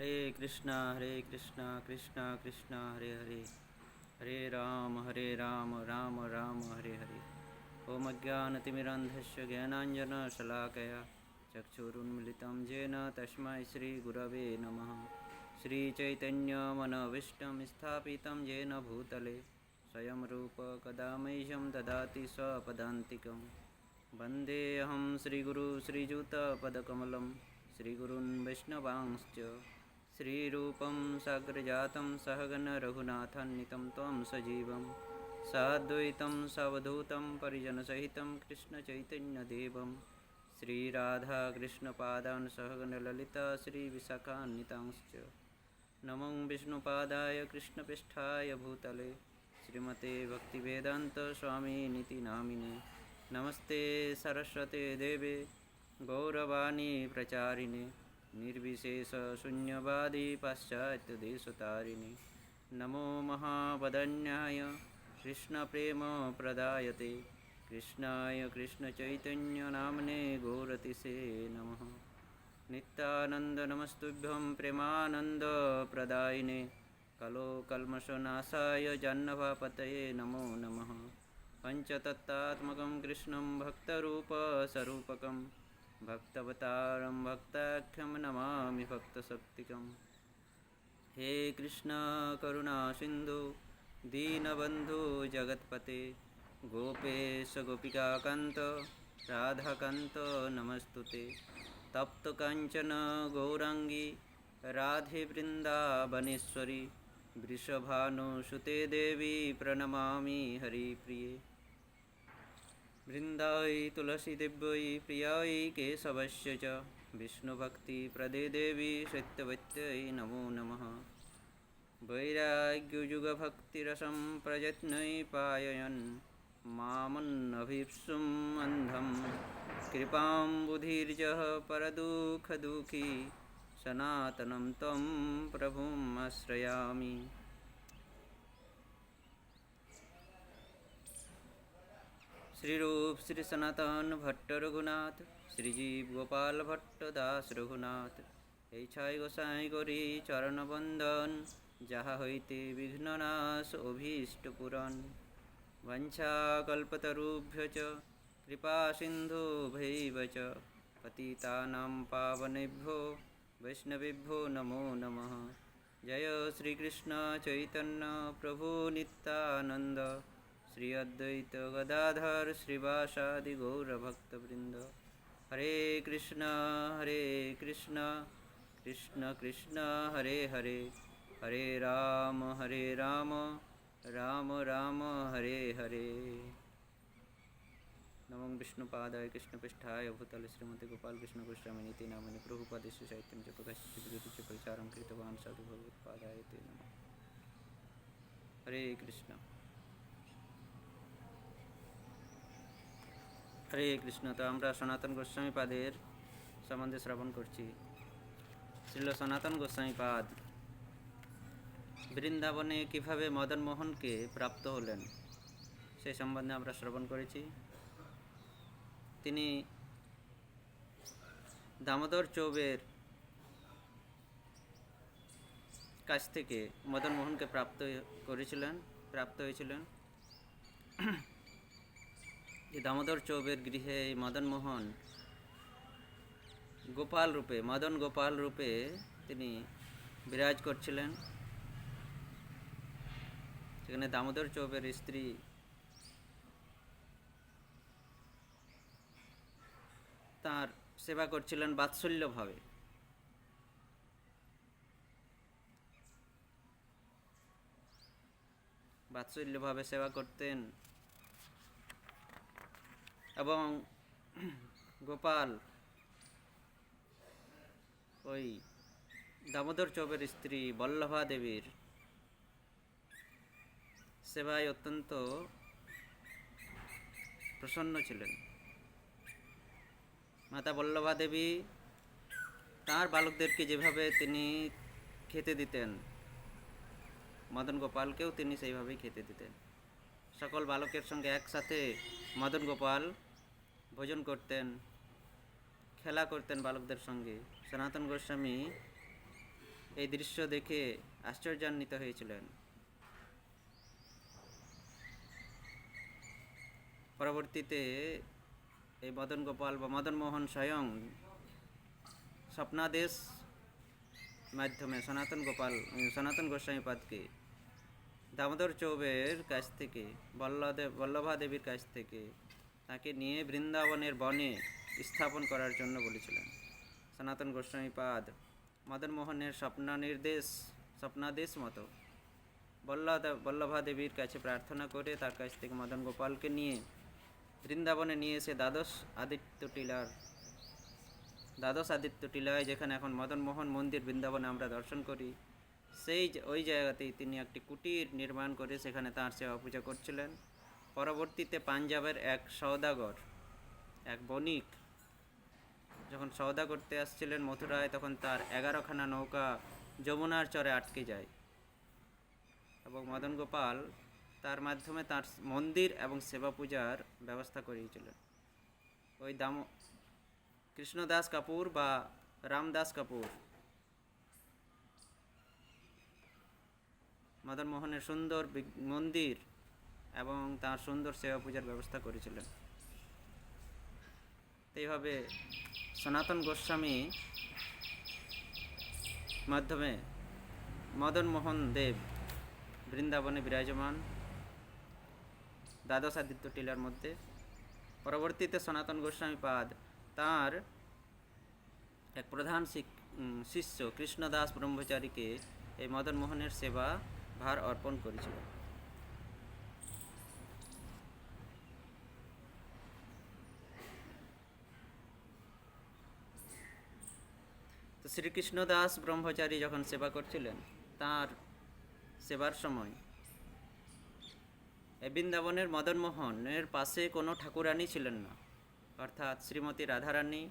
हरे कृष्णा कृष्णा कृष्णा हरे हरे, हरे राम राम राम हरे हरे। ओम अज्ञानतिमिरान्धस्य ज्ञानाञ्जनशलाकया चक्षुरुन्मिलितं येन तस्मै श्रीगुरवे नमः। श्रीचैतन्यमनोभीष्टं स्थापितं येन भूतले स्वयं रूप कदा मह्यं ददाति स्वपदान्तिकं। वन्देऽहं श्रीगुरु श्रीयुतपदकमलं श्रीगुरून् वैष्णवांश्च श्रीरूपं साग्रजातं सहगण रघुनाथान्वितं त्वं सजीवं साद्वैतं सावधूतं परिजनसहितं कृष्णचैतन्यदेवं श्रीराधाकृष्णपादान् सहगण ललिता श्रीविशाखान्वितांश्च। नमो विष्णुपादाय कृष्णपृष्ठाय भूतले श्रीमते भक्तिवेदान्तस्वामिनिति नामिने। नमस्ते सरस्वते देवे गौरवाणी प्रचारिणे निर्विशेषशून्यवादी पाश्चात्यदेशतारिणे। नमो महावदन्याय कृष्णप्रेमप्रदायते कृष्णाय कृष्णचैतन्यनाम्ने गौरतिसे नमः। नित्यानन्दनमस्तुभ्यं प्रेमानन्दप्रदायिने कलो कल्मषनाशाय जाह्नवपतये नमो नमः। पञ्चतत्त्वात्मकं कृष्णं भक्तरूपस्वरूपकं भक्तवतारं भक्ताख्यं नमामि भक्तशक्तिकं। हे कृष्ण करुणा सिन्धु दीनबन्धु जगत्पते गोपेश गोपिकाकान्त राधाकान्त नमस्तुते। तप्तकाञ्चन गौराङ्गी राधे वृन्दावनेश्वरी वृषभानुसुते देवी प्रणमामि हरिप्रिये। वृन्दायै तुलसीदेव्यै प्रियायै केशवस्य च विष्णुभक्तिप्रदे देवी सत्यवत्यै नमो नमः। वैराग्ययुगभक्तिरसं प्रयत्नै पाययन् मामन्नभीप्सुम् अन्धं कृपां बुधिर्जः परदुःखदुःखी सनातनं तं प्रभुम् आश्रयामि। श्रीरूप श्री सनातन भट्ट रघुनाथ श्रीजीव गोपाल भट्ट दास रघुनाथ এই ছয় গোসাই গরি চরণ বন্দন যাহা হইতে বিঘ্ননাশ অভীষ্ট পুরন বঞ্ছা কল্পতরুভ্য চ কৃপা সিন্ধু ভৈব চ পতিতানাং পাবনেভ্যো বৈষ্ণবেভ্যো নমো নমঃ। জয় শ্রীকৃষ্ণ চৈতন্য প্রভু নিত্যানন্দ श्री अद्वैत गदाधर श्रीवासादि गौरभक्तवृंद। हरे कृष्ण कृष्ण कृष्ण हरे हरे, हरे राम राम राम हरे हरे। नमो विष्णुपादाय कृष्णपृष्ठाय भूतले श्रीमते गोपाल कृष्ण गोस्वामिनीति नामिने प्रभुपादेषु साहित्यं च प्रकाशितं च प्रचारं कृतवान् साधु भगवत्पादाय ते नमः। हरे कृष्ण हरे कृष्ण। तो আমরা সনাতন গোস্বামী পাদের সম্বন্ধে শ্রবণ করছি। শ্রীল সনাতন গোস্বামী পাদ বৃন্দাবনে কিভাবে মদন মোহনকে প্রাপ্ত হলেন সেই সম্বন্ধে আমরা শ্রবণ করেছি। তিনি দামোদর চৌবের কাছ থেকে মদন মোহনকে প্রাপ্ত হয়েছিলেন। দামোদর চৌবের গৃহে মদন মোহন মদন গোপাল রূপে তিনি বিরাজ করছিলেন। সেখানে দামোদর চৌবের স্ত্রী তার সেবা করছিলেন বাৎসল্যভাবে সেবা করতেন এবং গোপাল ওই দামোদর চৌবের স্ত্রী বল্লভা দেবীর সেবায় অত্যন্ত প্রসন্ন ছিলেন। মাতা বল্লভা দেবী তাঁর বালকদেরকে যেভাবে তিনি খেতে দিতেন, মদন গোপালকেও তিনি সেইভাবেই খেতে দিতেন। সকল বালকের সঙ্গে একসাথে মদন গোপাল ভোজন করতেন, খেলা করতেন বালকদের সঙ্গে। সনাতন গোস্বামী এই দৃশ্য দেখে আশ্চর্যান্বিত হয়েছিলেন। পরবর্তীতে এই মদন গোপাল বা মদন মোহন স্বয়ং স্বপ্নাদেশ মাধ্যমে সনাতন গোস্বামীপাদকে দামোদর চৌবের কাছ থেকে বল্লভা দেবীর কাছ থেকে তাকে নিয়ে বৃন্দাবনের বনে স্থাপন করার জন্য বলেছিলেন। সনাতন গোস্বামীপাদ মদন মোহনের স্বপ্নাদেশ মতো বল্লভা দেবীর কাছে প্রার্থনা করে তার কাছ থেকে মদন গোপালকে নিয়ে বৃন্দাবনে নিয়ে এসে দ্বাদশ আদিত্য টিলায়, যেখানে এখন মদন মোহন মন্দির বৃন্দাবনে আমরা দর্শন করি, ওই জায়গাতেই তিনি একটি কুটির নির্মাণ করে সেখানে তাঁর সেবা পূজা করছিলেন। পরবর্তীতে পাঞ্জাবের এক সওদাগর, এক বণিক যখন সওদা করতে আসছিলেন মথুরায়, তখন তার 11খানা নৌকা যমুনার চরে আটকে যায় এবং মদন গোপাল তার মাধ্যমে তার মন্দির এবং সেবা পূজার ব্যবস্থা করিয়েছিলেন। ওই কৃষ্ণদাস কাপুর বা রামদাস কাপুর মদন মোহনের সুন্দর মন্দির এবং তার সুন্দর সেবা পূজার ব্যবস্থা করেছিলেন। এইভাবে সনাতন গোস্বামী মাধ্যমে মদন মোহন দেব বৃন্দাবনে বিরাজমান দ্বাদশ আদিত্য টিলার মধ্যে। পরবর্তীতে সনাতন গোস্বামীপাদ তাঁর এক প্রধান শিষ্য কৃষ্ণদাস ব্রহ্মচারীকে এই মদন মোহনের সেবা ভার অর্পণ করেছিলেন। তো শ্রীকৃষ্ণদাস ব্রহ্মচারী যখন সেবা করছিলেন, তার সেবার সময় বৃন্দাবনের মদন মোহনের পাশে কোনো ঠাকুরানী ছিলেন না, অর্থাৎ শ্রীমতী রাধারানী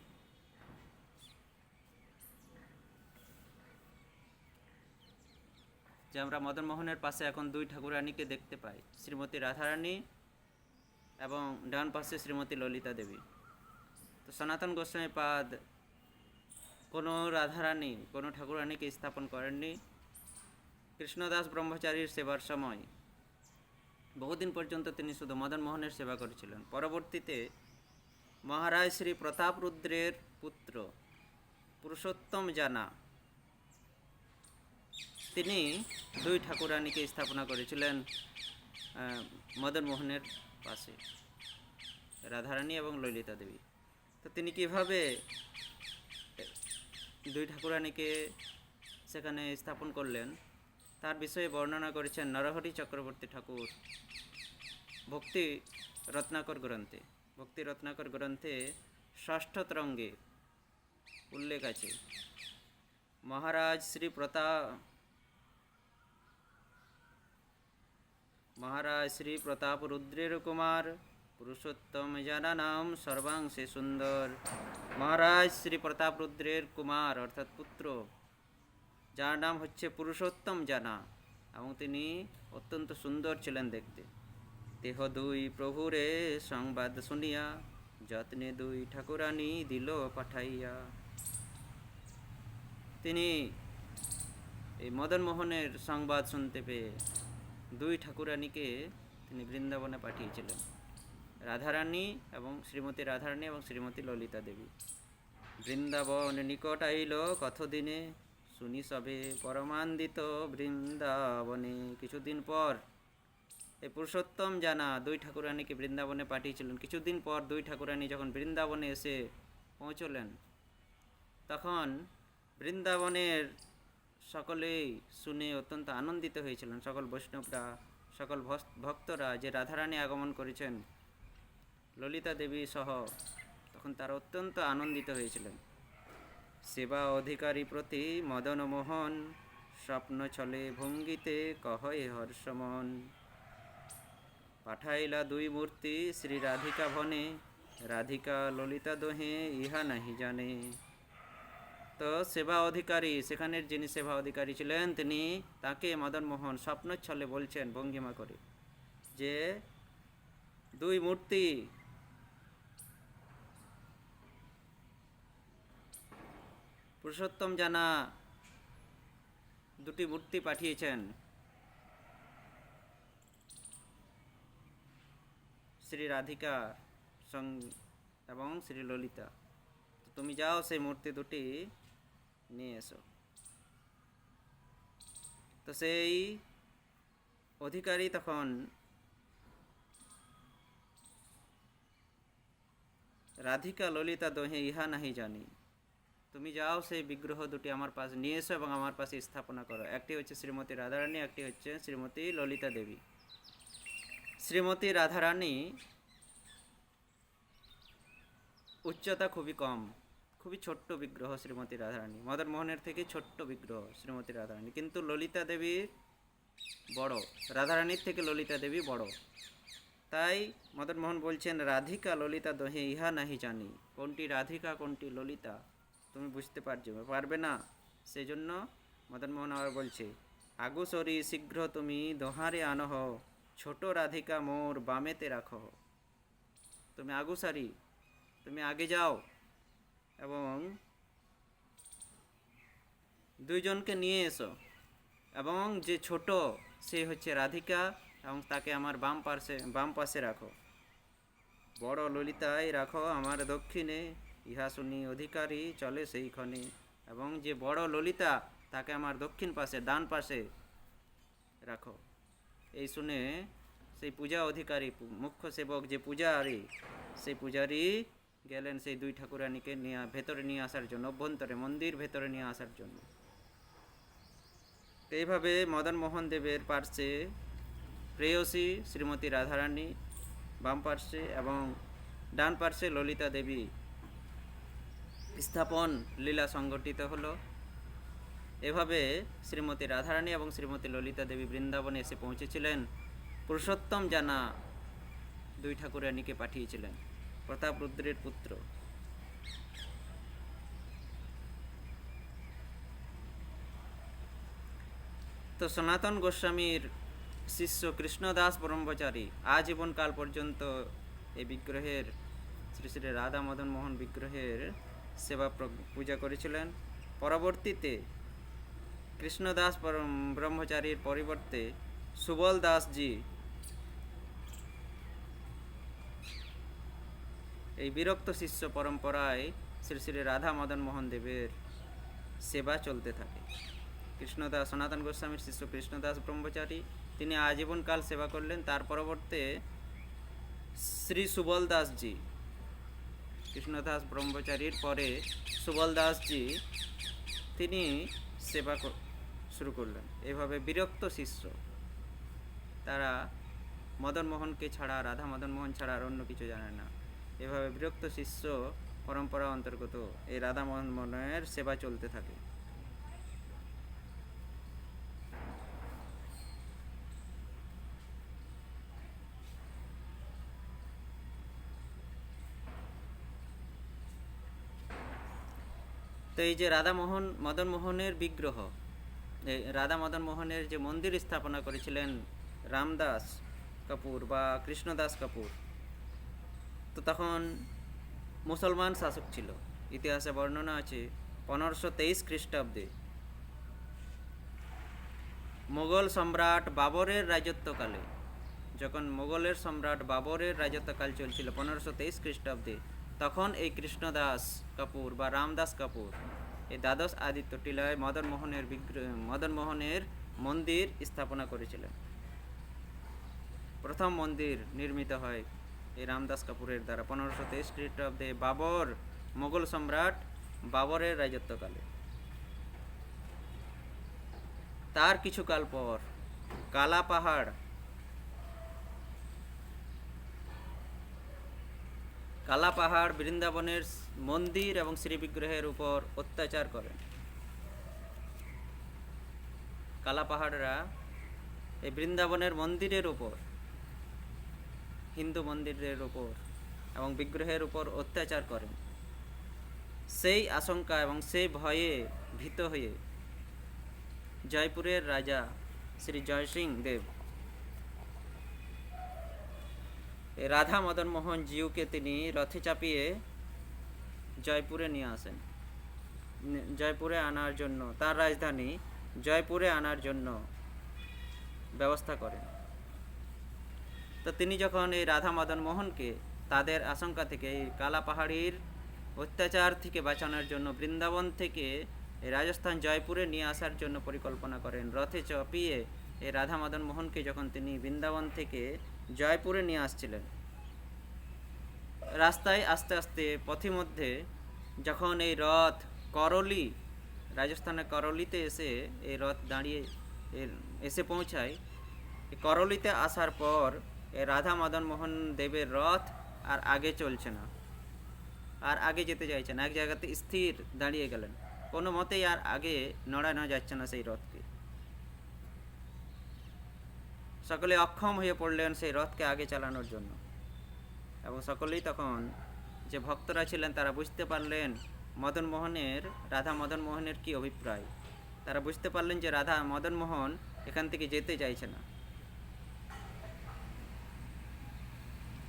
যে আমরা মদন মোহনের পাশে এখন দুই ঠাকুরানীকে দেখতে পাই, শ্রীমতী রাধারানী এবং ডান পাশে শ্রীমতী ললিতা দেবী। তো সনাতন গোস্বামীপাদ কোনো রাধারানী, কোনো ঠাকুরানীকে স্থাপন করেননি। কৃষ্ণদাস ব্রহ্মচারীর সেবার সময় বহুদিন পর্যন্ত তিনি শুধু মদন মোহনের সেবা করেছিলেন। পরবর্তীতে মহারাজ শ্রী প্রতাপ রুদ্রের পুত্র পুরুষোত্তম জানা তিনি দুই ঠাকুরানীকে স্থাপনা করেছিলেন মদন মোহনের পাশে, রাধারানী এবং ললিতা দেবী। তো তিনি কিভাবে দুই ঠাকুরানীকে সেখানে স্থাপন করলেন তার বিষয়ে বর্ণনা করেছেন নরহরি চক্রবর্তী ঠাকুর ভক্তি রত্নাকর গ্রন্থে ষষ্ঠ তরঙ্গে উল্লেখ আছে। মহারাজ শ্রী প্রতাপ রুদ্রের কুমার পুরুষোত্তম জানা নাম সর্বাংশে সুন্দর। মহারাজ শ্রী প্রতাপ রুদ্রের কুমার অর্থাৎ পুত্র, যার নাম হচ্ছে পুরুষোত্তম জানা, এবং তিনি অত্যন্ত সুন্দর ছিলেন দেখতে। দেহ দুই প্রভুরে সংবাদ শুনিয়া, যত্নে দুই ঠাকুরানী দিল পাঠাইয়া। তিনি এই মদন মোহনের সংবাদ শুনতে পেয়ে দুই ঠাকুরানীকে তিনি বৃন্দাবনে পাঠিয়েছিলেন, শ্রীমতী রাধারানী এবং শ্রীমতী ললিতা দেবী। বৃন্দাবন নিকট আইল কথদিনে, শুনি সবে পরমানন্দিত বৃন্দাবনে। কিছুদিন পর এই পুরুষোত্তম জানা দুই ঠাকুরানীকে বৃন্দাবনে পাঠিয়েছিলেন। কিছুদিন পর দুই ঠাকুরানী যখন বৃন্দাবনে এসে পৌঁছলেন, তখন বৃন্দাবনের সকলেই শুনে অত্যন্ত আনন্দিত হয়েছিলেন। সকল বৈষ্ণবরা, সকল ভক্তরা যে রাধারানী আগমন করেছেন ললিতা দেবী সহ, তখন তারা অত্যন্ত আনন্দিত হয়েছিলেন। সেবা অধিকারী প্রতি মদন মোহন, স্বপ্ন ছলে ভঙ্গিতে কহে হর্ষমন। পাঠাইলা দুই মূর্তি শ্রী রাধিকা ভনে, রাধিকা ললিতা দোহে ইহা নাহি জানে। তো সেবা অধিকারী, সেখানের যিনি সেবা অধিকারী ছিলেন, তিনি তাকে মদন মোহন স্বপ্নচ্ছলে বলছেন ভঙ্গিমা করে যে দুই মূর্তি পুরুষোত্তম জানা দুটি মূর্তি পাঠিয়েছেন শ্রী রাধিকা এবং শ্রী ললিতা। তুমি যাও সেই মূর্তি দুটি নিয়ে এসো। তো সেই অধিকারী তখন রাধিকা ললিতা দোহে ইহা নাহি জানি, তুমি যাও সেই বিগ্রহ দুটি আমার পাশে নিয়ে এসো এবং আমার পাশে স্থাপনা করো। একটি হচ্ছে শ্রীমতী রাধারানী, একটি হচ্ছে শ্রীমতী ললিতা দেবী। শ্রীমতী রাধারানী উচ্চতা খুবই কম, খুবই ছোট্ট বিগ্রহ শ্রীমতী রাধারানী, মদন মোহনের থেকে ছোট্ট বিগ্রহ শ্রীমতী রাধারানী। কিন্তু ললিতা দেবী বড়, রাধারানীর থেকে ললিতা দেবী বড়। তাই মদন মোহন বলছেন রাধিকা ললিতা দোহে ইহা নাহি জানি, কোনটি রাধিকা কোনটি ললিতা তুমি বুঝতে পারবে না। সেই জন্য মদন মোহন আবার বলছে আগু সরি শীঘ্র তুমি দোহারে আনহ, ছোট রাধিকা মোর বামেতে রাখো। তুমি আগু সারি, তুমি আগে যাও এবং দুইজনকে নিয়ে এসো, এবং যে ছোট সে হচ্ছে রাধিকা এবং তাকে আমার বাম পাশে রাখো। বড় ললিতাই রাখো আমার দক্ষিণে, ইহা শুনি অধিকারী চলে সেইখানে। এবং যে বড় ললিতা তাকে আমার দক্ষিণ পাশে ডান পাশে রাখো। এই শুনে সেই পূজা অধিকারী মুখ্য সেবক যে পূজারী, সেই পূজারী গেলেন সেই দুই ঠাকুরানীকে নিয়ে ভেতরে নিয়ে আসার জন্য, অভ্যন্তরে মন্দির ভেতরে নিয়ে আসার জন্য। এইভাবে মদন মোহন দেবের পার্শ্বে প্রেয়সী শ্রীমতী রাধারানী বাম পার্শ্বে এবং ডান পার্শ্বে ললিতা দেবী স্থাপন লীলা সংগঠিত হলো। এভাবে শ্রীমতী রাধারানী এবং শ্রীমতী ললিতা দেবী বৃন্দাবনে এসে পৌঁছেছিলেন। পুরুষোত্তম জানা দুই ঠাকুরানীকে পাঠিয়েছিলেন, প্রতাপ রুদ্রের পুত্র। তো সনাতন গোস্বামীর শিষ্য কৃষ্ণদাস ব্রহ্মচারী আজীবন কাল পর্যন্ত এই বিগ্রহের শ্রী শ্রী রাধা মদন মোহন বিগ্রহের সেবা পূজা করেছিলেন। পরবর্তীতে কৃষ্ণদাস ব্রহ্মচারীর পরিবর্তে সুবল দাসজি এই বিরক্ত শিষ্য পরম্পরায় শ্রী শ্রী রাধা মদন মোহন দেবের সেবা চলতে থাকে। কৃষ্ণদাস সনাতন গোস্বামীর শিষ্য কৃষ্ণদাস ব্রহ্মচারী তিনি আজীবনকাল সেবা করলেন। তার পরবর্তে শ্রী সুবল দাসজি, কৃষ্ণদাস ব্রহ্মচারীর পরে সুবল দাসজি তিনি সেবা শুরু করলেন। এভাবে বিরক্ত শিষ্য, তারা মদন মোহনকে ছাড়া, রাধা মদন মোহন ছাড়া আর অন্য কিছু জানে না। এভাবে বিরক্ত শিষ্য পরম্পরা অন্তর্গত এই রাধা মদন মোহনের সেবা চলতে থাকে। তো এই যে মদন মোহনের বিগ্রহ, এই রাধা মদন মোহনের যে মন্দির স্থাপনা করেছিলেন রামদাস কাপুর বা কৃষ্ণদাস কাপুর, তো তখন মুসলমান শাসক ছিল। ইতিহাসে বর্ণনা আছে 1523 খ্রিস্টাব্দে মোগল সম্রাট বাবরের রাজত্বকালে, যখন মোগলের সম্রাট বাবরের রাজত্বকাল চলছিল 1523 খ্রিস্টাব্দে, তখন এই কৃষ্ণদাস কাপুর বা রামদাস কাপুর এই দ্বাদশ আদিত্য টিলায় মদন মোহনের মন্দির স্থাপনা করেছিলেন। প্রথম মন্দির নির্মিত হয় এই রামদাস কাপুরের দ্বারা 1523 খ্রিস্টাব্দে মোগল সম্রাট বাবরের রাজত্বকালে। তার কিছুকাল পর কালা পাহাড় বৃন্দাবনের মন্দির এবং শ্রীবিগ্রহের উপর অত্যাচার করেন। কালা পাহাড়রা এই বৃন্দাবনের মন্দিরের উপর, হিন্দু মন্দিরের উপর এবং বিগ্রহের উপর অত্যাচার করেন। সেই আশঙ্কা এবং সেই ভয়ে ভীত হয়ে জয়পুরের রাজা শ্রী জয়সিং দেব রাধা মদন মোহন জিউকে তিনি রথে চাপিয়ে জয়পুরে নিয়ে আসেন। জয়পুরে আনার জন্য তার রাজধানী জয়পুরে আনার জন্য ব্যবস্থা করেন। তো তিনি যখন এই রাধা মদন মোহনকে তাদের আশঙ্কা থেকে, এই কালা পাহাড়ির অত্যাচার থেকে বাঁচানোর জন্য বৃন্দাবন থেকে এই রাজস্থান জয়পুরে নিয়ে আসার জন্য পরিকল্পনা করেন, রথে চাপিয়ে এই রাধা মদন মোহনকে যখন তিনি বৃন্দাবন থেকে জয়পুরে নিয়ে আসছিলেন, রাস্তায় আস্তে আস্তে পথিমধ্যে যখন এই রথ করলি, রাজস্থানের করলিতে এসে এই রথ দাঁড়িয়ে এসে পৌঁছায়, করলিতে আসার পর এই রাধা মদন মোহন দেবের রথ আর আগে চলছে না, আর আগে যেতে চাইছে না, এক জায়গাতে স্থির দাঁড়িয়ে গেলেন, কোনো মতেই আর আগে নড়ানো যাচ্ছে না সেই রথকে। সকলে অক্ষম হয়ে পড়লেন সেই রথকে আগে চালানোর জন্য, এবং সকলেই তখন যে ভক্তরা ছিলেন তারা বুঝতে পারলেন মদন মোহনের, রাধা মদন মোহনের কি অভিপ্রায়। তারা বুঝতে পারলেন যে রাধা মদন মোহন এখান থেকে যেতে চাইছে না।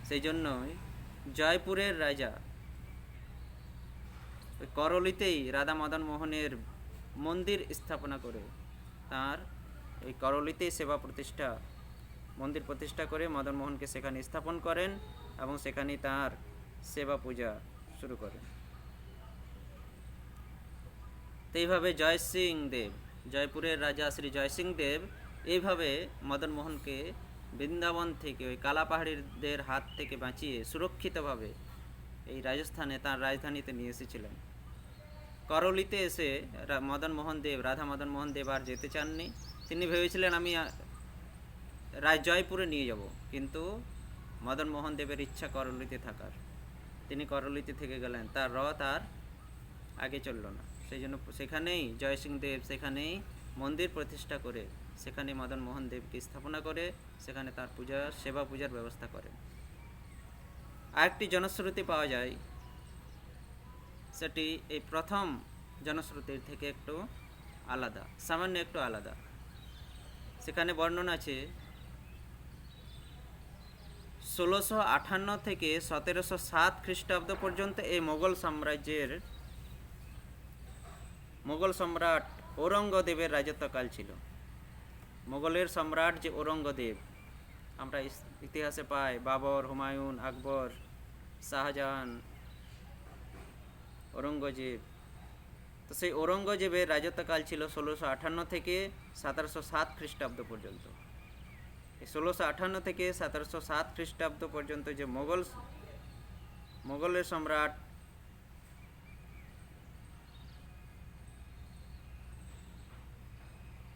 সেই জন্যই জয়পুরের রাজা করলিতেই রাধা মদন মোহনের মন্দির স্থাপনা করে, তার এই করলিতেই সেবা প্রতিষ্ঠা, মন্দির প্রতিষ্ঠা করে মদন মোহনকে সেখানে স্থাপন করেন এবং সেখানেই তার সেবা পূজা শুরু করেন। তো এইভাবে জয়সিং দেব, জয়পুরের রাজা শ্রী জয়সিং দেব এইভাবে মদন মোহনকে বৃন্দাবন থেকে ওই কালা পাহাড়িদের হাত থেকে বাঁচিয়ে সুরক্ষিতভাবে এই রাজস্থানে তার রাজধানীতে নিয়ে এসেছিলেন। করলিতে এসে মদন মোহন দেব, রাধা মদন মোহন দেব আর যেতে চাননি। তিনি ভেবেছিলেন আমি জয়পুরে নিয়ে যাব, কিন্তু মদন মোহন দেবের ইচ্ছা করলিতে থাকার, তিনি করলিতে থেকে গেলেন, তার রথ আর আগে চলল না। সেই জন্য সেখানেই জয়সিং দেব সেখানেই মন্দির প্রতিষ্ঠা করে সেখানে মদন মোহন দেবকে স্থাপনা করে সেখানে তার পূজা, সেবা পূজার ব্যবস্থা করেন। আরেকটি জনশ্রুতি পাওয়া যায়, সেটি এই প্রথম জনশ্রুতির থেকে একটু আলাদা, সামান্য একটু আলাদা। সেখানে বর্ণনা আছে 1658 থেকে 1707 খ্রিস্টাব্দ পর্যন্ত এই মোগল সম্রাট ঔরঙ্গজেবের রাজত্বকাল ছিল। মোগলের সম্রাট যে ঔরঙ্গজেব, আমরা ইতিহাসে পাই বাবর, হুমায়ুন, আকবর, শাহজাহান, ঔরঙ্গজেব। তো সেই ঔরঙ্গজেবের রাজত্বকাল ছিল 1658 থেকে 1707 খ্রিস্টাব্দ পর্যন্ত। 1658 থেকে 1707 খ্রিস্টাব্দ পর্যন্ত যে মোগলের সম্রাট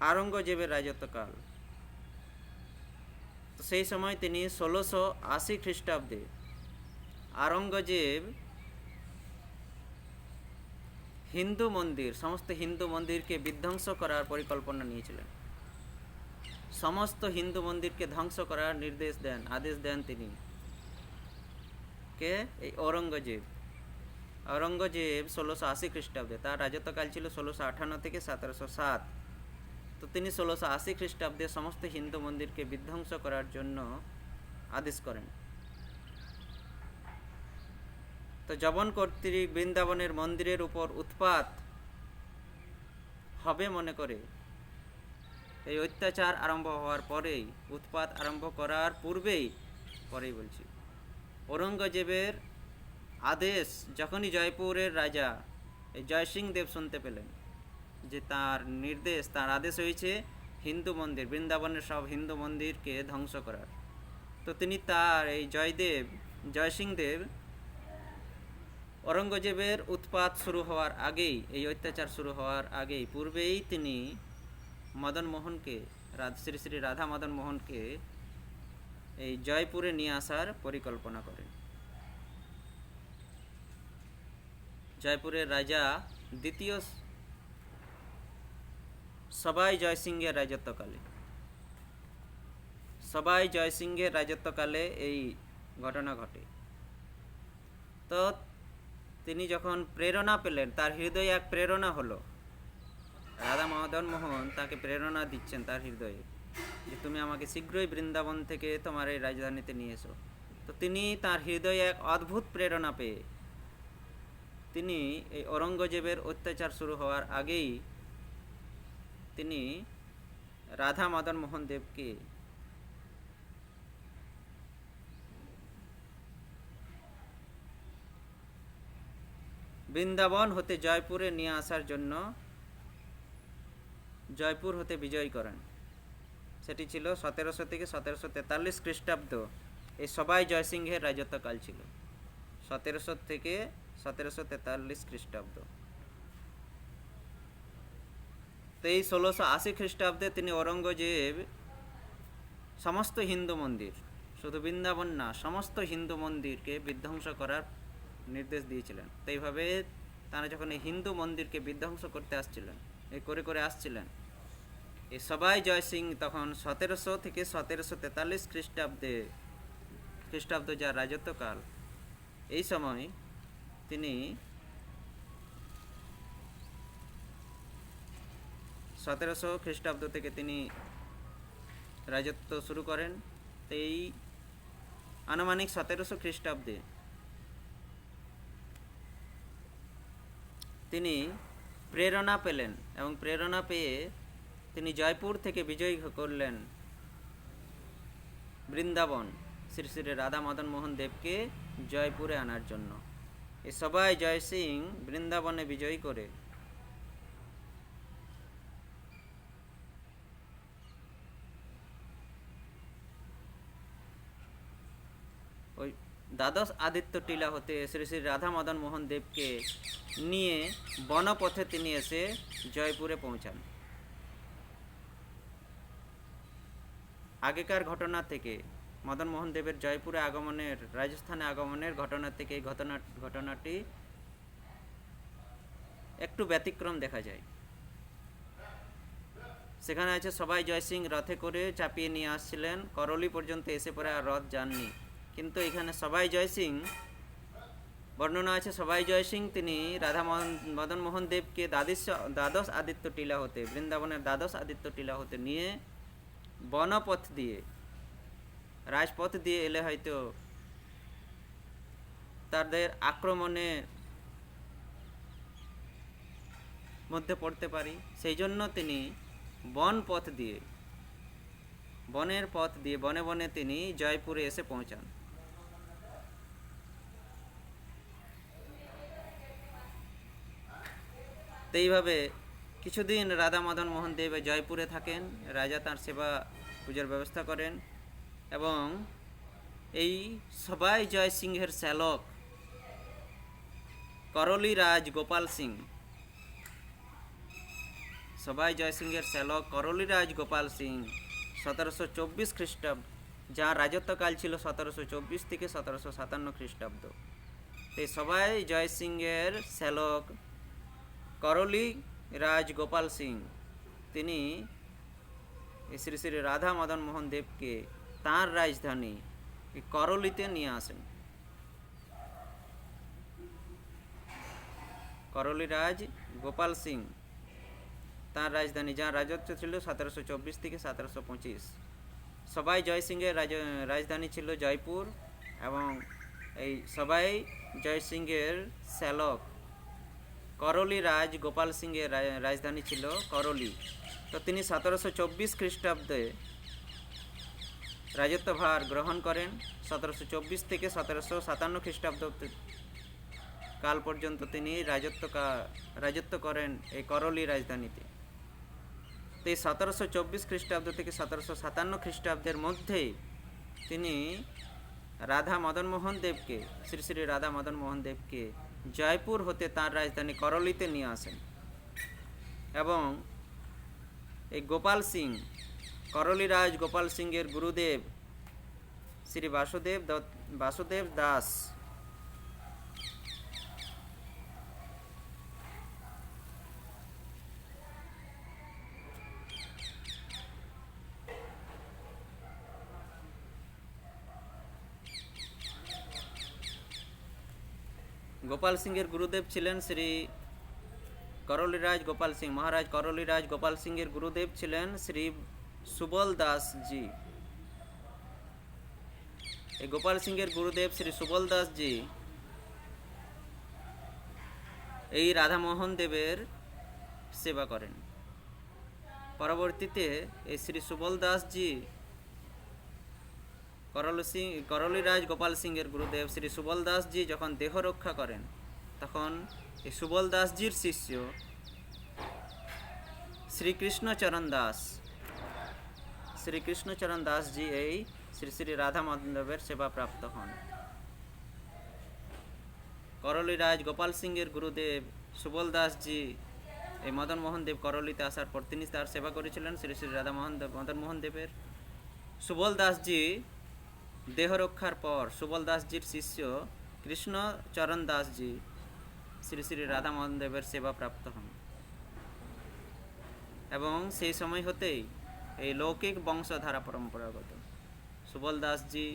আওরঙ্গজেবের রাজত্বকাল, তো সেই সময় তিনি 1680 খ্রিস্টাব্দে আওরঙ্গজেব হিন্দু মন্দির, সমস্ত হিন্দু মন্দিরকে বিধ্বংস করার পরিকল্পনা নিয়েছিলেন। সমস্ত হিন্দু মন্দিরকে ধ্বংস করার নির্দেশ দেন, আদেশ দেন তিনি, কে? এই ঔরঙ্গজেব। ঔরঙ্গজেব 1680 খ্রিস্টাব্দে, তার রাজত্বকাল ছিল 1658 থেকে 1707। তো তিনি 1680 খ্রিস্টাব্দে সমস্ত হিন্দু মন্দিরকে বিধ্বংস করার জন্য আদেশ করেন। তো যবন কর্তৃক বৃন্দাবনের মন্দিরের উপর উৎপাত হবে মনে করে, এই অত্যাচার আরম্ভ হওয়ার পরেই, উৎপাত আরম্ভ করার পরেই বলছি, ঔরঙ্গজেবের আদেশ যখনই জয়পুরের রাজা এই জয়সিং দেব শুনতে পেলেন যে তার নির্দেশ, তার আদেশ হয়েছে হিন্দু মন্দির, বৃন্দাবনের সব হিন্দু মন্দিরকে ধ্বংস করার, তো তিনি তার এই জয়সিং দেব ঔরঙ্গজেবের উৎপাত শুরু হওয়ার আগেই, এই অত্যাচার শুরু হওয়ার আগেই, পূর্বেই তিনি মদন মোহনকে, শ্রী শ্রী রাধা মদন মোহনকে এই জয়পুরে নিয়ে আসার পরিকল্পনা করেন। জয়পুরের রাজা দ্বিতীয় সবাই জয়সিংহের রাজত্বকালে এই ঘটনা ঘটে। তো তিনি যখন প্রেরণা পেলেন, তার হৃদয়ে এক প্রেরণা হলো, রাধা মদন মোহন তাকে প্রেরণা দিচ্ছেন তার হৃদয়ে যে তুমি আমাকে শীঘ্রই বৃন্দাবন থেকে তোমার এই রাজধানীতে নিয়ে এসো। তো তিনি তার হৃদয়ে এক অদ্ভুত প্রেরণা পেয়ে তিনি এই ঔরঙ্গজেবের অত্যাচার শুরু হওয়ার আগেই তিনি রাধা মদন মোহন দেবকে বৃন্দাবন হতে জয়পুরে নিয়ে আসার জন্য জয়পুর হতে বিজয় করেন। সেটি ছিল 1700 থেকে 1743 খ্রিস্টাব্দ। এই সবাই জয়সিংহের রাজত্বকাল ছিল, 1700 থেকে 1743 খ্রিস্টাব্দ। তো এই 1680 খ্রিস্টাব্দে তিনি ঔরঙ্গজেব সমস্ত হিন্দু মন্দির, শুধু বৃন্দাবন না, সমস্ত হিন্দু মন্দিরকে বিধ্বংস করার নির্দেশ দিয়েছিলেন। তো এইভাবে তারা যখন এই হিন্দু মন্দিরকে বিধ্বংস করতে আসছিলেন, এই করে আসছিলেন, এই সবাই জয়সিং তখন 1700 থেকে 1743 খ্রিস্টাব্দ যার রাজত্বকাল, এই সময় তিনি 1700 খ্রিস্টাব্দ থেকে তিনি রাজত্ব শুরু করেন। তো এই আনুমানিক 1700 খ্রিস্টাব্দে তিনি প্রেরণা পেলেন এবং প্রেরণা পেয়ে তিনি জয়পুর থেকে বিজয়ী করলেন বৃন্দাবন শ্রী শ্রী রাধা মদন মোহন দেবকে জয়পুরে আনার জন্য। এ সবাই জয়সিং বৃন্দাবনে বিজয়ী করে ওই দ্বাদশ আদিত্য টিলা হতে শ্রী শ্রী রাধা মদন মোহন দেবকে নিয়ে বনপথে তিনি এসে জয়পুরে পৌঁছান। আগেকার ঘটনা থেকে, মদন মোহন দেবের জয়পুরে আগমনের, রাজস্থানে আগমনের ঘটনা থেকে এই ঘটনাটি একটু ব্যতিক্রম দেখা যায়। সেখানে আছে সবাই জয়সিং রথে করে চাপিয়ে নিয়ে আসছিলেন, করলি পর্যন্ত এসে পরে আর রথ যাননি। কিন্তু এখানে সবাই জয়সিং, বর্ণনা আছে সবাই জয়সিং তিনি রাধা মদন মোহন দেবকে দ্বাদশ আদিত্য টিলা হতে, বৃন্দাবনের দ্বাদশ আদিত্য টিলা হতে নিয়ে বনপথ দিয়ে, রাজপথ দিয়ে এলে হয়তো তাদের আক্রমণে মধ্যে পড়তে পারি, সেই জন্য তিনি বনের পথ দিয়ে বনে বনে তিনি জয়পুরে এসে পৌঁছান। তো এইভাবে কিছুদিন রাধা মদন মোহন দেব জয়পুরে থাকেন, রাজা তাঁর সেবা পূজার ব্যবস্থা করেন এবং এই সবাই জয়সিংহের শ্যালক করলি রাজ গোপাল সিং, সবাই জয়সিংহের শ্যালক করলি রাজ গোপাল সিং 1724 খ্রিস্টাব্দ, যার রাজত্বকাল ছিল 1724 থেকে 1757 খ্রিস্টাব্দ। এই সবাই জয়সিংহের শ্যালক করলি রাজ গোপাল সিং তিনি শ্রী শ্রী রাধা মদন মোহন দেবকে তাঁর রাজধানী করলিতে নিয়ে আসেন। করলি রাজ গোপাল সিং তাঁর রাজধানী, যার রাজত্ব ছিল 1724 থেকে 1725। সবাই জয়সিংহের রাজধানী ছিল জয়পুর এবং এই সবাই জয়সিংহের শ্যালক করলি রাজ গোপাল সিংয়ের রাজধানী ছিল করলি। তো তিনি 1724 খ্রিস্টাব্দে রাজত্বভার গ্রহণ করেন। 1724 থেকে 1757 খ্রিস্টাব্দ কাল পর্যন্ত তিনি রাজত্ব করেন এই করলি রাজধানীতে। তো এই 1724 খ্রিস্টাব্দ থেকে 1757 খ্রিস্টাব্দের মধ্যেই তিনি রাধা মদন মোহন দেবকে, শ্রী শ্রী রাধা মদন মোহন দেবকে জয়পুর হতে তাঁর রাজধানী করলিতে নিয়ে আসেন এবং এই গোপাল সিং, করলি রাজ গোপাল সিংয়ের গুরুদেব শ্রী বাসুদেব দাস গোপাল সিংয়ের গুরুদেব ছিলেন শ্রী করলি রাজ গোপাল সিং। মহারাজ করলি রাজ গোপাল সিংয়ের গুরুদেব ছিলেন শ্রী সুবল দাস জি। এই গোপাল সিংয়ের গুরুদেব শ্রী সুবল দাস জি এই রাধামোহন দেবের সেবা করেন। পরবর্তীতে এই শ্রী সুবল দাসজি করলিরাজ গোপাল সিংয়ের গুরুদেব শ্রী সুবল দাসজি যখন দেহ রক্ষা করেন, তখন এই সুবল দাসজির শিষ্য শ্রীকৃষ্ণচরণ দাসজি এই শ্রী শ্রী রাধা মাধবের সেবা প্রাপ্ত হন। করলিরাজ গোপাল সিংয়ের গুরুদেব সুবল দাসজি এই মদন মোহন দেব করলিতে আসার পর তিনি তার সেবা করেছিলেন শ্রী শ্রী মদন মোহন দেবের। সুবল দাসজি দেহ রক্ষার পর সুবল দাসজির শিষ্য কৃষ্ণচরণ দাসজি শ্রী শ্রী রাধা মোহন দেবের সেবা প্রাপ্ত হন, এবং সেই সময় হতেই এই লৌকিক বংশধারা পরম্পরাগত সুবল দাসজি,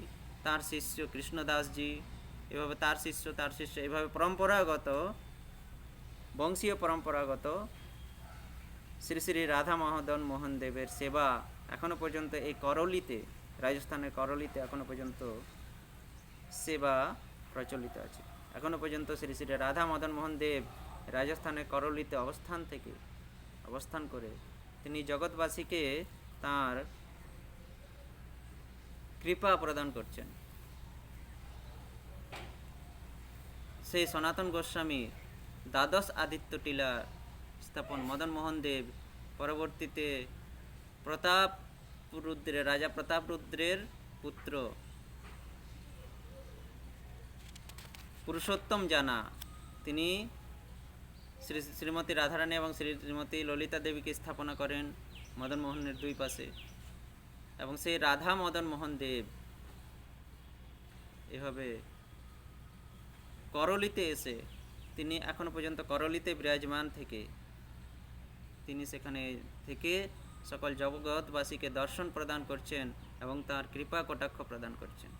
তার শিষ্য কৃষ্ণ দাসজি, এভাবে তার শিষ্য এভাবে পরম্পরাগত বংশীয় পরম্পরাগত শ্রী শ্রী রাধা মদন মোহন দেবের সেবা এখনো পর্যন্ত এই করলিতে, রাজস্থানের করলিতে এখনো পর্যন্ত সেবা প্রচলিত আছে। এখনো পর্যন্ত শ্রী শ্রী রাধা মদন মোহন দেব রাজস্থানের করলিতে অবস্থান করে তিনি জগৎবাসীকে তাঁর কৃপা প্রদান করছেন। সেই সনাতন গোস্বামী দ্বাদশ আদিত্য টিলা স্থাপন মদন মোহন দেব পরবর্তীতে রাজা প্রতাপ রুদ্রের পুত্র পুরুষোত্তম জানা, তিনি শ্রীমতী রাধারানী এবং শ্রীমতী ললিতা দেবীকে স্থাপনা করেন মদন মোহনের দুই পাশে, এবং সেই রাধা মদন মোহন দেব এভাবে করলিতে এসে তিনি এখনো পর্যন্ত করলিতে বিরাজমান থেকে তিনি সেখানে থেকে সকল জগৎবাসীকে দর্শন প্রদান করছেন এবং তার কৃপা কটাক্ষ প্রদান করছেন।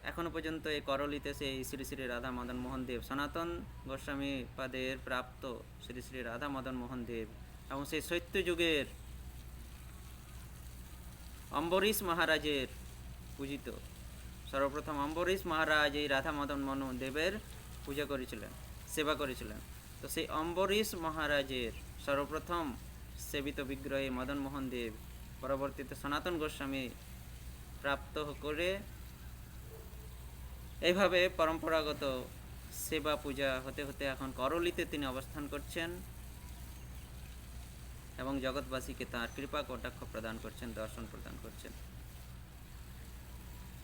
এখনো পর্যন্ত এই করলিতে সেই শ্রী শ্রী রাধা মদন মোহন দেব, সনাতন গোস্বামী পাদের প্রাপ্ত শ্রী শ্রী রাধা মদন মোহন দেব, এবং সেই সত্যযুগের অম্বরীশ মহারাজের পূজিত, সর্বপ্রথম অম্বরীশ মহারাজ এই রাধা মদন মোহন দেবের সেবা করেছিলেন। তো সেই অম্বরীশ মহারাজের সর্বপ্রথম সেবিত বিগ্রহে মদন মোহন দেব পরবর্তীতে সনাতন গোস্বামী প্রাপ্ত করে এইভাবে পরম্পরাগত সেবা পূজা হতে হতে এখন করলিতে তিনি অবস্থান করছেন এবং জগৎবাসীকে তাঁর কৃপা কটাক্ষ প্রদান করছেন, দর্শন প্রদান করছেন।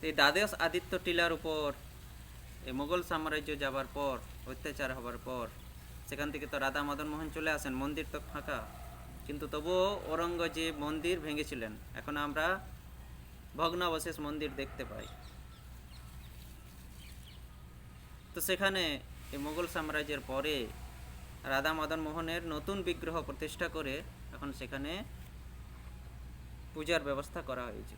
এই দ্বাদশ আদিত্য টিলার উপর এই মোগল সাম্রাজ্য যাবার পর, অত্যাচার হবার পর, সেখান থেকে তো রাধা মদন মোহন চলে আসেন, মন্দির তো ফাঁকা, কিন্তু তবুও ঔরঙ্গজেব মন্দির ভেঙেছিলেন। এখন আমরা ভগ্নাবশেষ মন্দির দেখতে পাই। তো সেখানে এই মোগল সাম্রাজ্যের পরে রাধা মদন মোহনের নতুন বিগ্রহ প্রতিষ্ঠা করে এখন সেখানে পূজার ব্যবস্থা করা হয়েছে।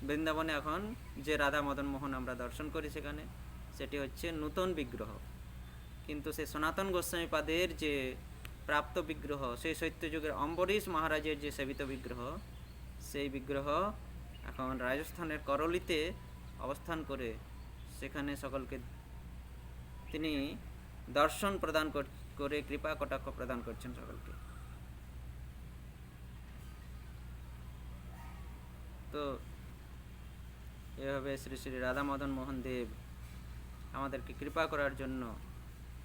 বৃন্দাবনে এখন যে রাধা মদন মোহন আমরা দর্শন করি সেখানে সেটি হচ্ছে নূতন বিগ্রহ, কিন্তু সেই সনাতন গোস্বামী পাদের যে প্রাপ্ত বিগ্রহ, সেই সত্যযুগের অম্বরীশ মহারাজের যে সেবিত বিগ্রহ, সেই বিগ্রহ এখন রাজস্থানের করলিতে অবস্থান করে সেখানে সকলকে তিনি দর্শন প্রদান করে কৃপা কটাক্ষ প্রদান করছেন সকলকে। তো এভাবে শ্রী শ্রী রাধা মদন মোহন দেব আমাদেরকে কৃপা করার জন্য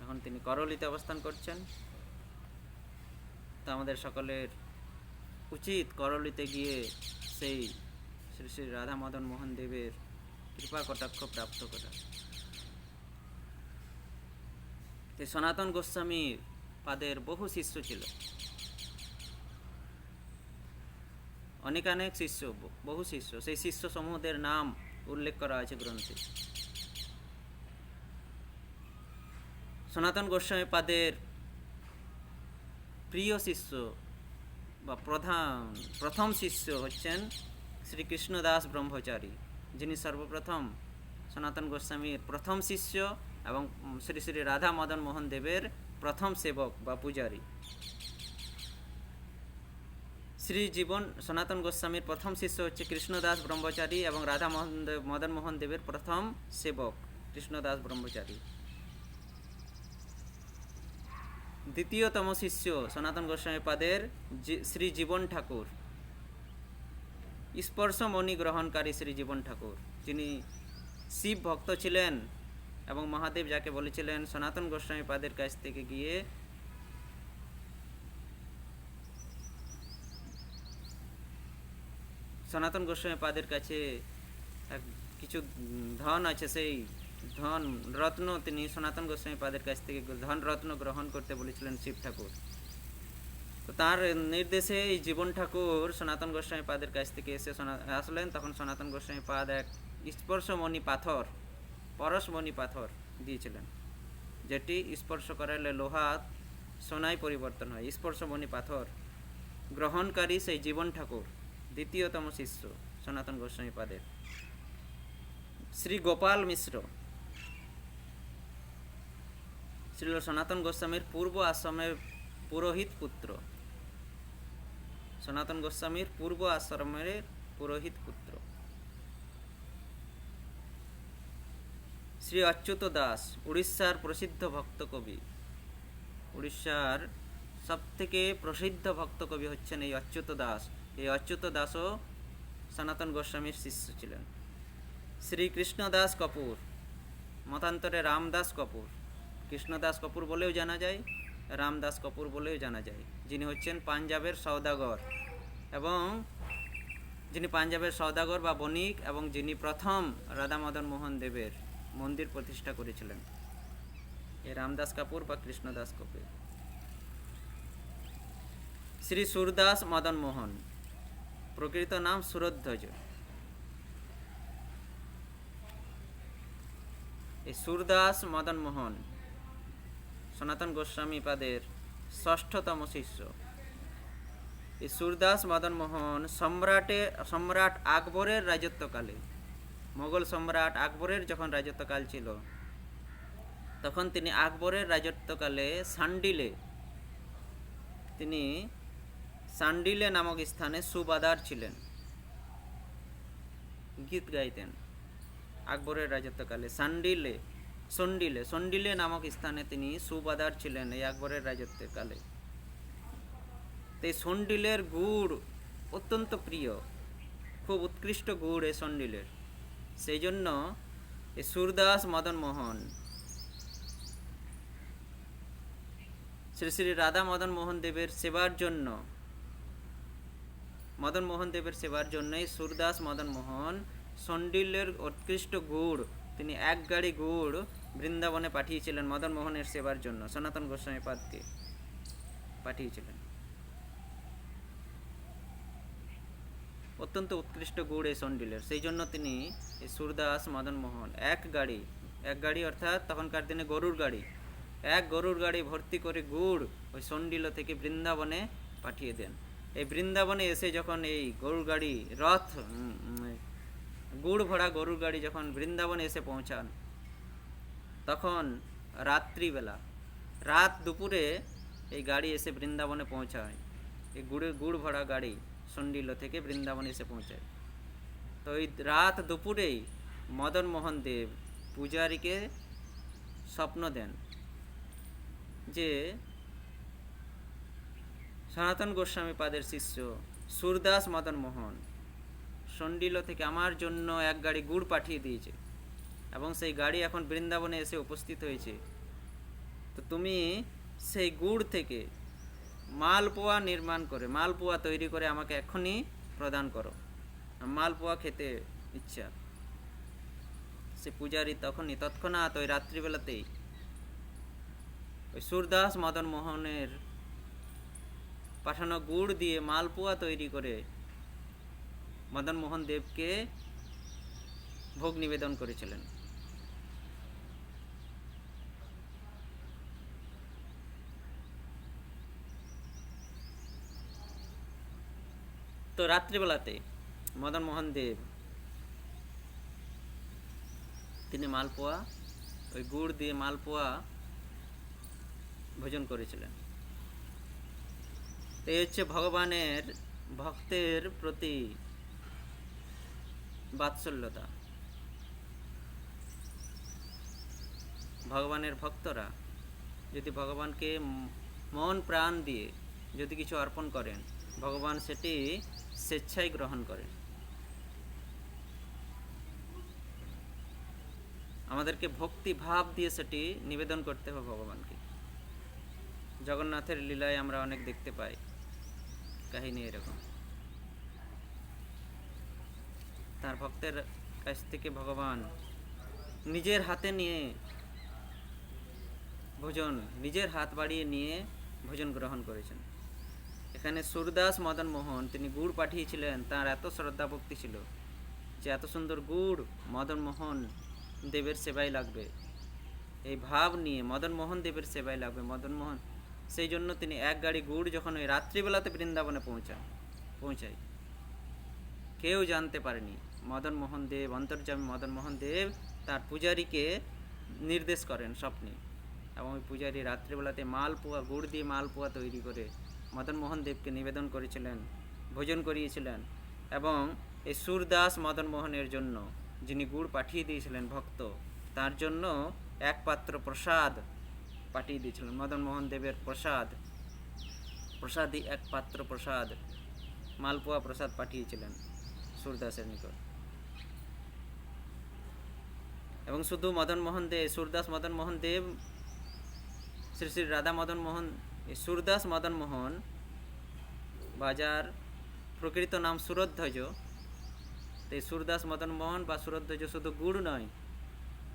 এখন তিনি করলিতে অবস্থান করছেন। তো আমাদের সকলের উচিত করলিতে গিয়ে সেই শ্রী শ্রী রাধা মদন মোহন দেবের কৃপা কটাক্ষ প্রাপ্ত করা। এই সনাতন গোস্বামীর পাদের বহু শিষ্য ছিল, অনেক শিষ্য, বহু শিষ্য। সেই শিষ্য সমূহদের নাম উল্লেখ করা আছে গ্রন্থে। সনাতন গোস্বামী পাদের প্রিয় শিষ্য বা প্রথম শিষ্য হচ্ছেন শ্রীকৃষ্ণ দাস ব্রহ্মচারী, যিনি সর্বপ্রথম সনাতন গোস্বামীর প্রথম শিষ্য এবং শ্রী শ্রী রাধা মদন মোহন দেবের প্রথম সেবক বা পূজারী। সনাতন গোস্বামীর প্রথম শিষ্য হচ্ছে কৃষ্ণদাস ব্রহ্মচারী এবং রাধা মদন মোহন দেবের প্রথম সেবক কৃষ্ণদাস ব্রহ্মচারী। দ্বিতীয়তম শিষ্য সনাতন গোস্বামী পাদের শ্রী জীবন ঠাকুর, স্পর্শমণি গ্রহণকারী শ্রী জীবন ঠাকুর, যিনি শিব ভক্ত ছিলেন এবং মহাদেব যাকে বলেছিলেন সনাতন গোস্বামী পাদের কাছ থেকে গিয়ে সনাতন গোস্বামী পাদের কাছে কিছু ধন আছে, সেই ধন রত্ন তিনি সনাতন গোস্বামী পাদের কাছ থেকে ধন রত্ন গ্রহণ করতে বলেছিলেন শিব ঠাকুর। তো তার নির্দেশে এই জীবন ঠাকুর সনাতন গোস্বামী পাদের কাছ থেকে এসে আসলেন। তখন সনাতন গোস্বামী পাদ এক স্পর্শমণি পাথর, পরশমণি পাথর দিয়েছিলেন, যেটি স্পর্শ করালে লোহা সোনায় পরিবর্তন হয়। স্পর্শমণি পাথর গ্রহণকারী সেই জীবন ঠাকুর দ্বিতীয়তম শিষ্য সনাতন গোস্বামী পাদের। শ্রী গোপাল মিশ্র শ্রী সনাতন গোস্বামীর পূর্ব আশ্রমের পুরোহিত পুত্র, সনাতন গোস্বামীর পূর্ব আশ্রমের পুরোহিত পুত্র। শ্রী অচ্যুত দাস উড়িষ্যার প্রসিদ্ধ ভক্ত কবি, উড়িষ্যার সবথেকে প্রসিদ্ধ ভক্ত কবি হচ্ছেন এই অচ্যুত দাস। এই অচ্যুত দাসও সনাতন গোস্বামীর শিষ্য ছিলেন। শ্রী কৃষ্ণদাস কপুর, মতান্তরে রামদাস কপুর, কৃষ্ণদাস কপুর বলেও জানা যায়, রামদাস কপুর বলেও জানা যায়, যিনি হচ্ছেন পাঞ্জাবের সওদাগর এবং যিনি পাঞ্জাবের সওদাগর বা বণিক এবং যিনি প্রথম রাধা মদন মোহন দেবের মন্দির প্রতিষ্ঠা করেছিলেন, এই রামদাস কাপুর বা কৃষ্ণদাস কপুর। শ্রী সুরদাস মদন মোহন, প্রকৃত নাম সুরধ্বজ। এই সুরদাস মদন মোহন সনাতন গোস্বামী পাদের ষষ্ঠতম শিষ্য। এই সুরদাস মদন মোহন সম্রাট আকবরের রাজত্বকালে, মোগল সম্রাট আকবরের যখন রাজত্বকাল ছিল, তখন তিনি আকবরের রাজত্বকালে সান্ডিলে নামক স্থানে সুবাদার ছিলেন, গীত গাইতেন। আকবরের রাজত্বকালে সন্ডিলে নামক স্থানে তিনি সুবাদার ছিলেন এই আকবরের রাজত্বকালে। এই সন্ডিলের গুড় অত্যন্ত প্রিয়, খুব উৎকৃষ্ট গুড় এই সন্ডিলের। সেই জন্য এই সুরদাস মদন মোহন শ্রী শ্রী রাধা মদন মোহন দেবের সেবার জন্য এই সুরদাস মদন মোহন সন্ডিলের উৎকৃষ্ট গুড় তিনি এক গাড়ি গুড় বৃন্দাবনে পাঠিয়েছিলেন মদন মোহনের সেবার জন্য, সনাতন গোস্বামী পাদকে পাঠিয়েছিলেন। অত্যন্ত উৎকৃষ্ট গুড় এই সন্ডিলের, সেই জন্য তিনি এই সুরদাস মদন মোহন এক গাড়ি অর্থাৎ তখনকার দিনে গরুর গাড়ি ভর্তি করে গুড় ওই সন্ডিল থেকে বৃন্দাবনে পাঠিয়ে দেন। এই বৃন্দাবনে এসে যখন এই গরুর গাড়ি গুড় ভরা গরুর গাড়ি যখন বৃন্দাবনে এসে পৌঁছান, তখন রাত দুপুরে এই গাড়ি এসে বৃন্দাবনে পৌঁছায়। এই গুড় ভরা গাড়ি সন্ডিল থেকে বৃন্দাবনে এসে পৌঁছায়। তো এই রাত দুপুরেই মদন মোহন দেব পূজারীকে স্বপ্ন দেন যে সনাতন গোস্বামী পাদের শিষ্য সুরদাস মদন মোহন সন্ডিল থেকে আমার জন্য এক গাড়ি গুড় পাঠিয়ে দিয়েছে এবং সেই গাড়ি এখন বৃন্দাবনে এসে উপস্থিত হয়েছে। তো তুমি সেই গুড় থেকে মালপোয়া তৈরি করে আমাকে এখনই প্রদান করো, মালপোয়া খেতে ইচ্ছা। সে পূজারী তৎক্ষণাৎ ওই রাত্রিবেলাতেই ওই সুরদাস মদন মোহনের পাঠানো গুড় দিয়ে মালপোয়া তৈরি করে মদন মোহন দেবকে ভোগ নিবেদন করেছিলেন। তো রাত্রিবেলাতে মদন মোহন দেব তিনি ওই গুড় দিয়ে মালপোয়া ভোজন করেছিলেন। এই হচ্ছে ভগবানের ভক্তের প্রতি বাৎসল্যতা। ভগবানের ভক্তরা যদি ভগবানকে মন প্রাণ দিয়ে যদি কিছু অর্পণ করেন, ভগবান সেটি স্বেচ্ছায় গ্রহণ করেন। আমাদেরকে ভক্তি ভাব দিয়ে সেটি নিবেদন করতে হবে ভগবানকে। জগন্নাথের লীলায় আমরা অনেক দেখতে পাই কাহিনী এরকম। তার ভক্তের কাছ থেকে ভগবান নিজের হাতে নিয়ে ভোজন, নিজের হাত বাড়িয়ে নিয়ে ভোজন গ্রহণ করেছেন। এখানে সুরদাস মদন মোহন তিনি গুড় পাঠিয়েছিলেন, তার এত শ্রদ্ধা ভক্তি ছিল যে এত সুন্দর গুড় মদন মোহন দেবের সেবায় লাগবে, এই ভাব নিয়ে মদন মোহন দেবের সেবায় লাগবে। মদন মোহন সেই জন্য তিনি এক গাড়ি গুড় যখন ওই রাত্রিবেলাতে বৃন্দাবনে পৌঁছায়, কেউ জানতে পারেনি। মদন মোহন দেব, অন্তর্যামী মদন মোহন দেব তার পূজারীকে নির্দেশ করেন স্বপ্নে, এবং ওই পূজারী রাত্রিবেলাতে মালপোয়া, গুড় দিয়ে মালপোয়া তৈরি করে মদন মোহন দেবকে নিবেদন করেছিলেন, ভোজন করিয়েছিলেন। এবং এই সুরদাস মদন মোহনের জন্য, যিনি গুড় পাঠিয়ে দিয়েছিলেন ভক্ত, তার জন্য এক পাত্র প্রসাদ পাঠিয়ে দিয়েছিলেন। মদন মোহন দেবের প্রসাদই এক পাত্র প্রসাদ, মালপোয়া প্রসাদ পাঠিয়েছিলেন সুরদাসের নিকট। এবং শুধু মদন মোহন দেব, সুরদাস মদন মোহন দেব, শ্রী শ্রী রাধা মদন মোহন, সুরদাস মদন মোহন বাজার প্রকৃত নাম সুরধ্বজ। এই সুরদাস মদন মোহন বা সুরধ্বজ শুধু গুড় নয়,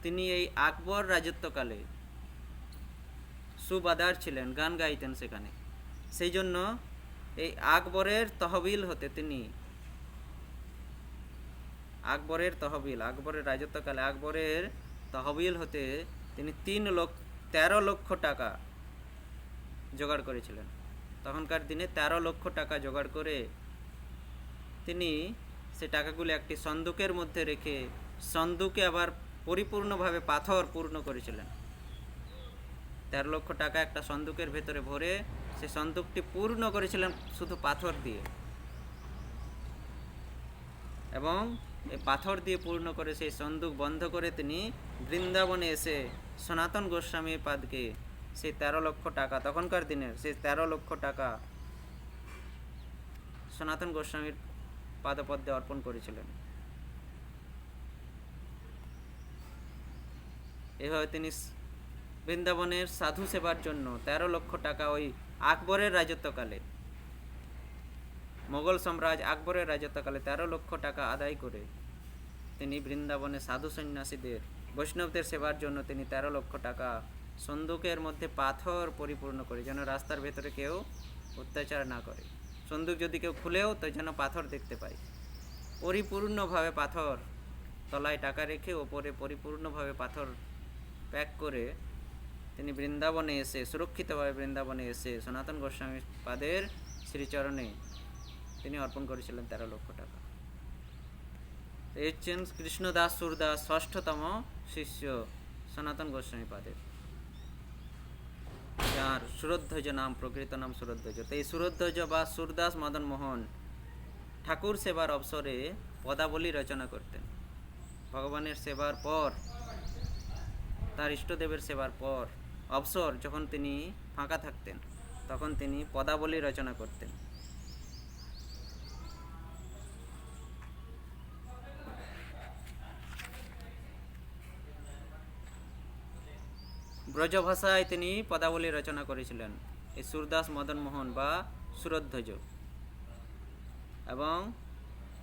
তিনি এই আকবর রাজত্বকালে সুবাদার ছিলেন, গান গাইতেন সেখানে। সেই জন্য এই আকবরের তহবিল হতে তিনি, আকবরের রাজত্বকালে আকবরের তহবিল হতে তিনি 13 লক্ষ টাকা জোগাড় করেছিলেন। তখনকার দিনে 13 লক্ষ টাকা জোগাড় করে তিনি সে টাকাগুলো একটি সন্দুকের মধ্যে রেখে, সন্দুকে আবার পরিপূর্ণভাবে পাথর পূর্ণ করেছিলেন। 13 লক্ষ টাকা একটা সন্দুকের ভেতরে ভরে সে সন্দুকটি পূর্ণ করেছিলেন শুধু পাথর দিয়ে। এবং এই পাথর দিয়ে পূর্ণ করে সেই সন্দুক বন্ধ করে তিনি বৃন্দাবনে এসে সনাতন গোস্বামীর পাদকে সেই 13 লক্ষ টাকা, তখনকার দিনের সেই 13 লক্ষ টাকা সনাতন গোস্বামীর পাদপদ্মে অর্পণ করেছিলেন। এভাবে তিনি বৃন্দাবনের সাধু সেবার জন্য 13 লক্ষ টাকা ওই আকবরের রাজত্বকালে, মোগল সম্রাট আকবরের রাজত্বকালে 13 লক্ষ টাকা আদায় করে তিনি বৃন্দাবনে সাধু সন্ন্যাসীদের, বৈষ্ণবদের সেবার জন্য তিনি 13 লক্ষ টাকা সন্দুকের মধ্যে পাথর পরিপূর্ণ করে, যেন রাস্তার ভেতরে কেউ অত্যাচার না করে। সন্দুক যদি কেউ খুলেও তো যেন পাথর দেখতে পায়। পরিপূর্ণভাবে পাথর, তলায় টাকা রেখে ওপরে পরিপূর্ণভাবে পাথর প্যাক করে তিনি বৃন্দাবনে এসে, সুরক্ষিতভাবে বৃন্দাবনে এসে সনাতন গোস্বামী পাদের শ্রীচরণে তিনি অর্পণ করেছিলেন 13 লক্ষ টাকা। এই হচ্ছেন কৃষ্ণদাস সুরদাস, ষষ্ঠতম শিষ্য সনাতন গোস্বামী পাদের, যার সুরধ্বজ নাম, প্রকৃত নাম সুরধ্বজ। তো এই সুরধ্বজ বা সুরদাস মদন মোহন ঠাকুর সেবার অবসরে পদাবলী রচনা করতেন। ভগবানের সেবার পর, তার ইষ্টদেবের সেবার পর অবসর যখন তিনি ফাঁকা থাকতেন, তখন তিনি পদাবলী রচনা করতেন। ব্রজভাষায় তিনি পদাবলী রচনা করেছিলেন, এই সুরদাস মদন মোহন বা সুরধ্বজ। এবং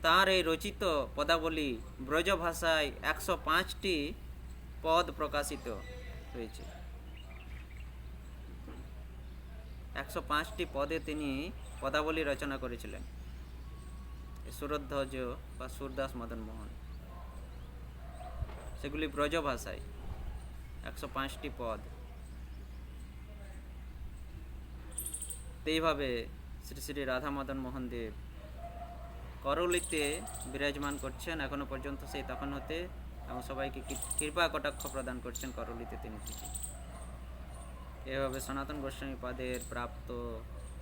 তার এই রচিত পদাবলী ব্রজভাষায় 105টি পদ প্রকাশিত হয়েছে। 105টি পদে তিনি পদাবলী রচনা করেছিলেন, সুরধ্বজ বা সুরদাস মদন মোহন। সেগুলি ব্রজভাষায় 105টি পদ। এইভাবে শ্রী শ্রী রাধা মদন মোহন দেব করলিতে বিরাজমান করছেন এখনো পর্যন্ত, সেই তখন হতে, এবং সবাইকে কৃপা কটাক্ষ প্রদান করছেন করলিতে তিনি থেকে। এভাবে সনাতন গোস্বামী পাদের প্রাপ্ত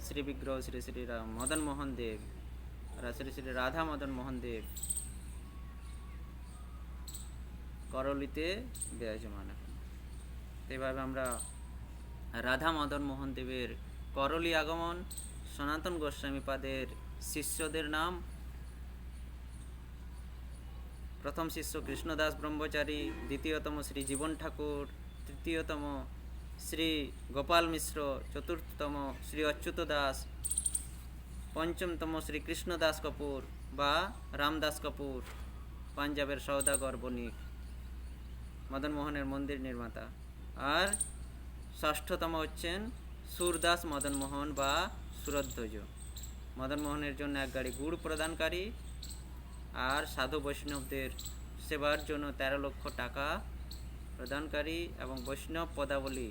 শ্রী বিগ্রহ শ্রী শ্রী মদন মোহন দেব, শ্রী শ্রী রাধা মদন মোহন দেব করলিতে বিরাজমান। এখন এইভাবে আমরা রাধা মদন মোহন দেবের করলি আগমন সনাতন গোস্বামী পাদের শিষ্যদের নাম: প্রথম শিষ্য কৃষ্ণদাস ব্রহ্মচারী, দ্বিতীয়তম শ্রী জীবন ঠাকুর, তৃতীয়তম শ্রী গোপাল মিশ্র, চতুর্থতম শ্রী অচ্যুত দাস, পঞ্চমতম শ্রী কৃষ্ণদাস কপুর বা রামদাস কপুর, পাঞ্জাবের সওদাগর বণিক, মদনমোহনের মন্দির নির্মাতা। আর ষষ্ঠতম হচ্ছেন সুরদাস মদনমোহন বা সুরধ্বজ, মদনমোহনের জন্য এক গাড়ি গুড় প্রদানকারী আর সাধু বৈষ্ণবদের সেবার জন্য 13 লক্ষ টাকা প্রদানকারী এবং বৈষ্ণব পদাবলী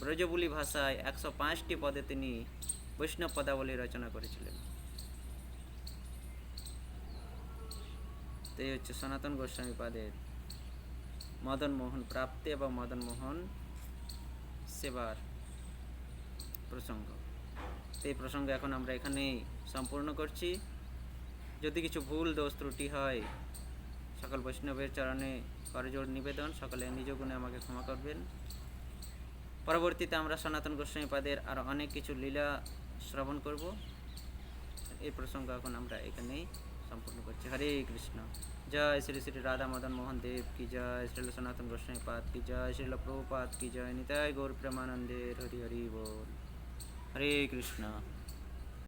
ব্রজবুলি ভাষায় 105টি পদে তিনি বৈষ্ণব পদাবলী রচনা করেছিলেন। তো এই হচ্ছে সনাতন গোস্বামী পাদের মদনমোহন প্রাপ্তি এবং মদনমোহন সেবার প্রসঙ্গ। তো এই প্রসঙ্গ এখন আমরা এখানেই সম্পূর্ণ করছি। যদি কিছু ভুল দোষ ত্রুটি হয়, সকল বৈষ্ণবের চরণে করজোড় নিবেদন, সকলে নিজ গুণে আমাকে ক্ষমা করবেন। পরবর্তীতে আমরা সনাতন গোস্বামী পাদের আরও অনেক কিছু লীলা শ্রবণ করব। এই প্রসঙ্গ এখন আমরা এখানেই সম্পূর্ণ করছি। হরে কৃষ্ণ। জয় শ্রী শ্রী রাধা মদন মোহন দেব কি জয়, শ্রীল সনাতন গোস্বামী পাদ কি জয়, শ্রীল প্রভুপাদ কি জয়, নিতাই গৌর প্রেমানন্দের হরি হরি बोल। हरे कृष्ण।